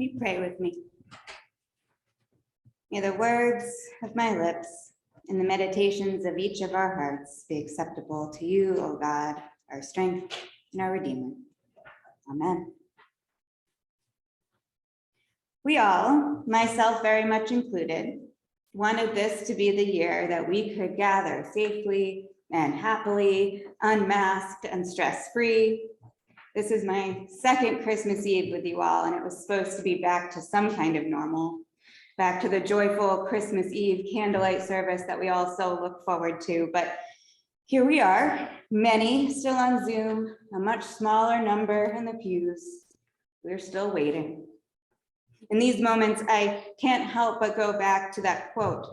you pray with me? May the words of my lips and the meditations of each of our hearts be acceptable to you, O God, our strength and our Redeemer. Amen. We all, myself very much included, wanted this to be the year that we could gather safely and happily, unmasked and stress-free. This is my second Christmas Eve with you all, and it was supposed to be back to some kind of normal, back to the joyful Christmas Eve candlelight service that we all so look forward to. But here we are, many still on Zoom, a much smaller number in the pews. We're still waiting. In these moments, I can't help but go back to that quote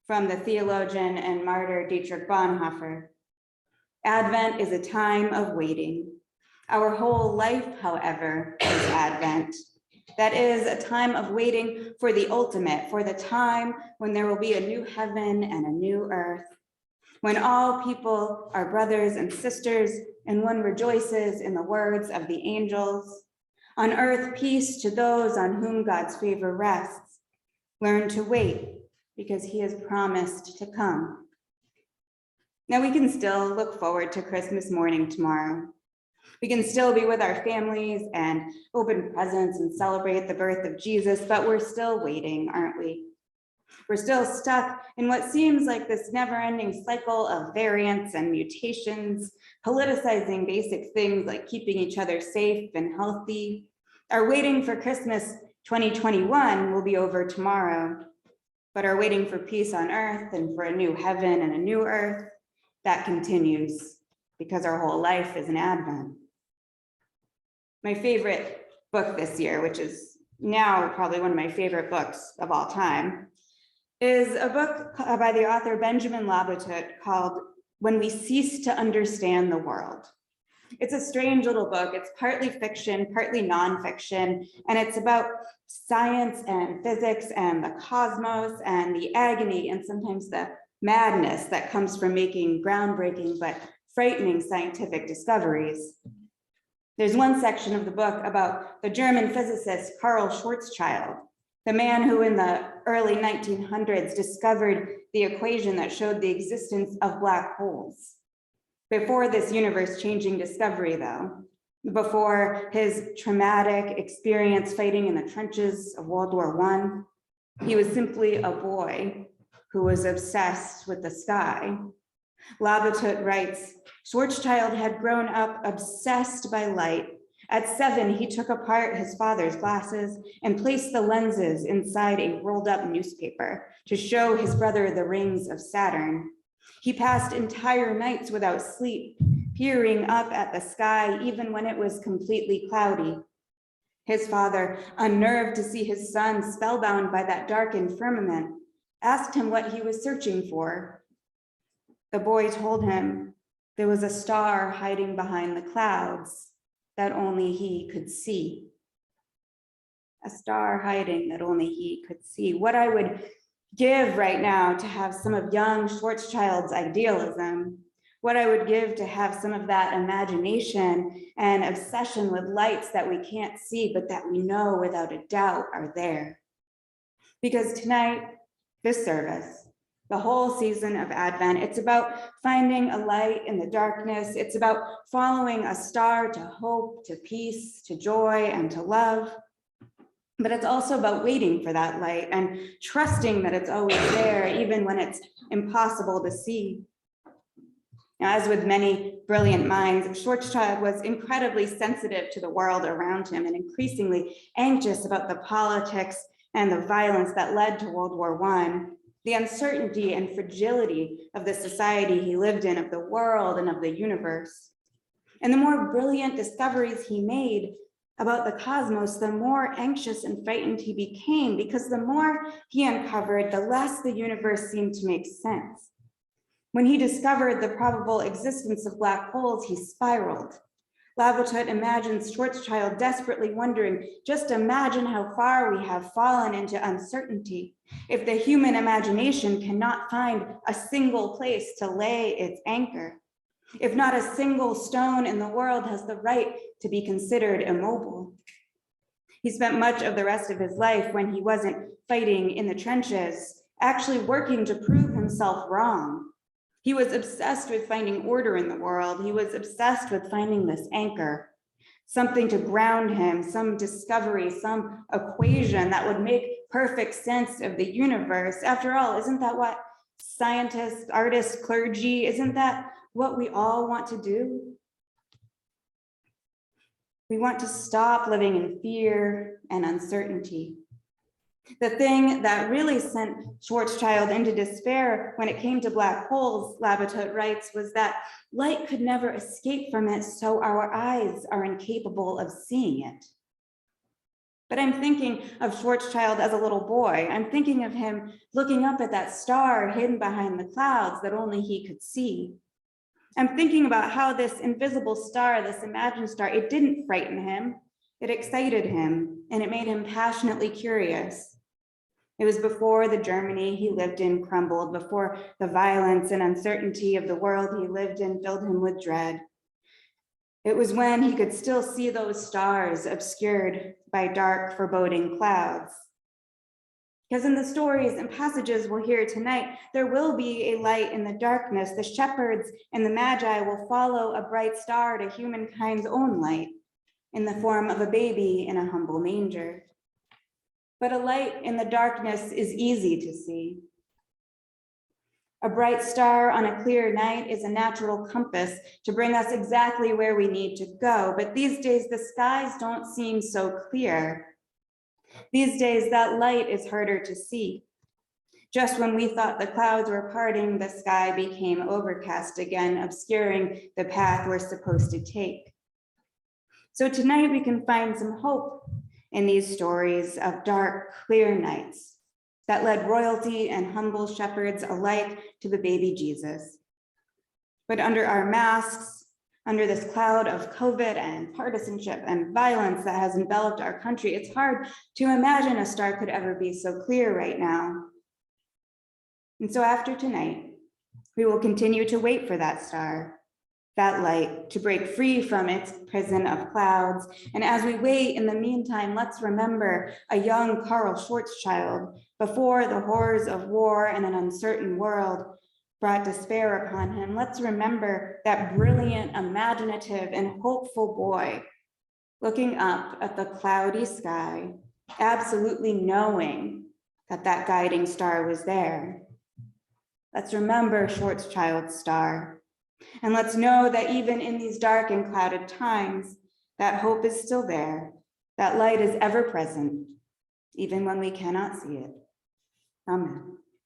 from the theologian and martyr Dietrich Bonhoeffer. Advent is a time of waiting. Our whole life, however, is Advent. That is a time of waiting for the ultimate, for the time when there will be a new heaven and a new earth, when all people are brothers and sisters and one rejoices in the words of the angels. On earth, peace to those on whom God's favor rests. Learn to wait because he has promised to come. Now we can still look forward to Christmas morning tomorrow. We can still be with our families and open presents and celebrate the birth of Jesus, but we're still waiting, aren't we? We're still stuck in what seems like this never-ending cycle of variants and mutations, politicizing basic things like keeping each other safe and healthy. Our waiting for Christmas 2021 will be over tomorrow, but our waiting for peace on earth and for a new heaven and a new earth, that continues because our whole life is an Advent. My favorite book this year, which is now probably one of my favorite books of all time, is a book by the author Benjamin Labatut called When We Cease to Understand the World. It's a strange little book. It's partly fiction, partly nonfiction, and it's about science and physics and the cosmos and the agony and sometimes the madness that comes from making groundbreaking but frightening scientific discoveries. There's one section of the book about the German physicist Karl Schwarzschild, the man who in the early 1900s discovered the equation that showed the existence of black holes. Before this universe-changing discovery, though, before his traumatic experience fighting in the trenches of World War I, he was simply a boy who was obsessed with the sky. Labatut writes, Schwarzschild had grown up obsessed by light. At 7, he took apart his father's glasses and placed the lenses inside a rolled up newspaper to show his brother the rings of Saturn. He passed entire nights without sleep, peering up at the sky even when it was completely cloudy. His father, unnerved to see his son spellbound by that darkened firmament, asked him what he was searching for. The boy told him there was a star hiding behind the clouds that only he could see. A star hiding that only he could see. What I would give right now to have some of young Schwarzschild's idealism, what I would give to have some of that imagination and obsession with lights that we can't see, but that we know without a doubt are there. Because tonight, this service, the whole season of Advent, it's about finding a light in the darkness. It's about following a star to hope, to peace, to joy, and to love. But it's also about waiting for that light and trusting that it's always there, even when it's impossible to see. Now, as with many brilliant minds, Schwarzschild was incredibly sensitive to the world around him and increasingly anxious about the politics and the violence that led to World War I. The uncertainty and fragility of the society he lived in, of the world and of the universe. And the more brilliant discoveries he made about the cosmos, the more anxious and frightened he became, because the more he uncovered, the less the universe seemed to make sense. When he discovered the probable existence of black holes, he spiraled. Labatut imagines Schwarzschild desperately wondering, just imagine how far we have fallen into uncertainty if the human imagination cannot find a single place to lay its anchor, if not a single stone in the world has the right to be considered immobile. He spent much of the rest of his life, when he wasn't fighting in the trenches, actually working to prove himself wrong. He was obsessed with finding order in the world. He was obsessed with finding this anchor, something to ground him, some discovery, some equation that would make perfect sense of the universe. After all, isn't that what scientists, artists, clergy, isn't that what we all want to do? We want to stop living in fear and uncertainty. The thing that really sent Schwarzschild into despair when it came to black holes, Labatut writes, was that light could never escape from it, so our eyes are incapable of seeing it. But I'm thinking of Schwarzschild as a little boy. I'm thinking of him looking up at that star hidden behind the clouds that only he could see. I'm thinking about how this invisible star, this imagined star, it didn't frighten him, it excited him, and it made him passionately curious. It was before the Germany he lived in crumbled, before the violence and uncertainty of the world he lived in filled him with dread. It was when he could still see those stars obscured by dark, foreboding clouds. Because in the stories and passages we'll hear tonight, there will be a light in the darkness. The shepherds and the magi will follow a bright star to humankind's own light in the form of a baby in a humble manger. But a light in the darkness is easy to see. A bright star on a clear night is a natural compass to bring us exactly where we need to go. But these days, the skies don't seem so clear. These days, that light is harder to see. Just when we thought the clouds were parting, the sky became overcast again, obscuring the path we're supposed to take. So tonight we can find some hope in these stories of dark, clear nights that led royalty and humble shepherds alike to the baby Jesus. But under our masks, under this cloud of COVID and partisanship and violence that has enveloped our country, it's hard to imagine a star could ever be so clear right now. And so after tonight, we will continue to wait for that star, that light, to break free from its prison of clouds. And as we wait, in the meantime, let's remember a young Karl Schwarzschild before the horrors of war and an uncertain world brought despair upon him. Let's remember that brilliant, imaginative, and hopeful boy looking up at the cloudy sky, absolutely knowing that that guiding star was there. Let's remember Schwarzschild's star. And let's know that even in these dark and clouded times, that hope is still there, that light is ever present, even when we cannot see it. Amen.